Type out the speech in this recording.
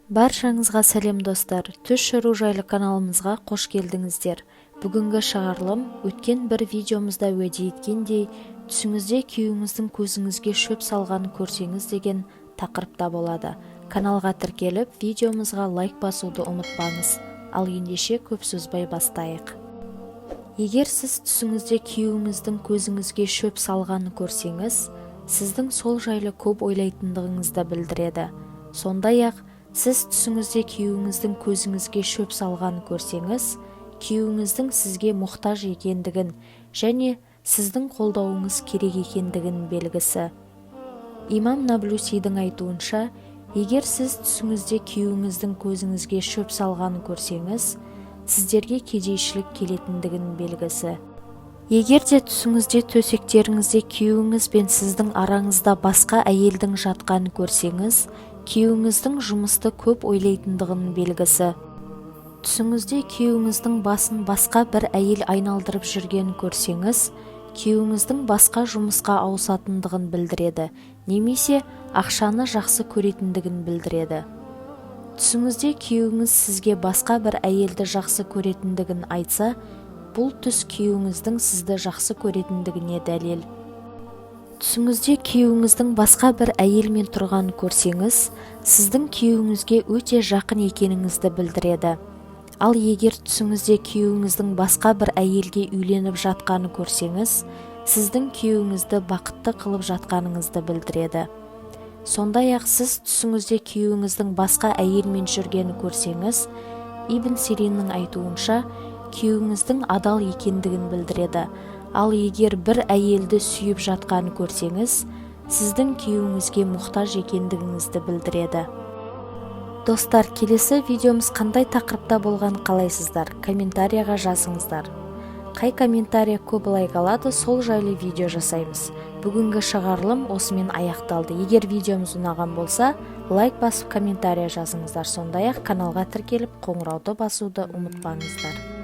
Баршаңызға сәлем достар, түс шыру жайлы каналымызға қош келдіңіздер. Бүгінгі шығарылым өткен бір видеомызда уәде еткендей, түсіңізде күйеуіңіздің көзіңізге шөп салғанын көрсеңіз деген тақырыпта болады. Каналға тіркеліп, видеомызға лайк басуды ұмытпаңыз. Ал ендеше көп сөзбай бастайық. Егер сіз түсіңізде күйеуіңіздің көзіңізге шөп салғанын көрсеңіз, сіздің сол жайлы көп ойлайтындығыңызды білдіреді. Сондай-ақ, сіз түсіңізде күйеуіңіздің көзіңізге шөп салғанын көрсеңіз, күйеуіңіздің сізге мұқтаж екендігін және сіздің қолдауыңыз керек екендігін белгісі. Имам Наблусидің айтуынша, егер сіз түсіңізде күйеуіңіздің көзіңізге шөп салғанын көрсеңіз, сіздерге кедейшілік келетіндігін белгісі. Егер де түсіңізде төсектеріңізде күйеуіңіз бен сіздің араңызда басқа әйелдің жатқанын көрсеңіз, күйеуіңіздің жұмысты көп ойлайтындығының белгісі. Түсіңізде күйеуіңіздің басын басқа бір әйел айналдырып жүргенін көрсеңіз, күйеуіңіздің басқа жұмысқа ауысатындығын білдіреді, немесе ақшаны жақсы көретіндігін білдіреді. Түсіңізде күйеуіңіз сізге басқа бір әйелді жақсы көретіндігін айтса, бұл түс күйеуіңіздің сізді жақсы көретіндігіне дәлел. Түсіңізде күйеуіңіздің басқа бір әйелмен тұрғанын көрсеңіз, сіздің күйеуіңізге өте жақын екеніңізді білдіреді. Ал егер түсіңізде күйеуіңіздің басқа бір әйелге үйленіп жатқанын көрсеңіз, сіздің күйеуіңізді бақытты қылып жатқаныңызды білдіреді. Сондай-ақ сіз түсіңізде күйеуіңіздің басқа әйелмен жүргенін көрсеңіз, Ибн Сириннің айтуынша, күйеуіңіздің адал екендігін білдіреді. Ал егер бір әйелді сүйіп жатқанын көрсеңіз, сіздің күйеуіңізге мұқтаж екендігіңізді білдіреді. Достар, келесі видеомыз қандай тақырыпта болған қалайсыздар? Комментарияға жазыңыздар. Қай комментария көп лайк алады, сол жайлы видео жасаймыз. Бүгінгі шығарылым осымен аяқталды. Егер видеомыз ұнаған болса, лайк басып комментария жазыңыздар. Сондай-ақ каналға тіркеліп, қоңырауды басуды ұмытпаңыздар.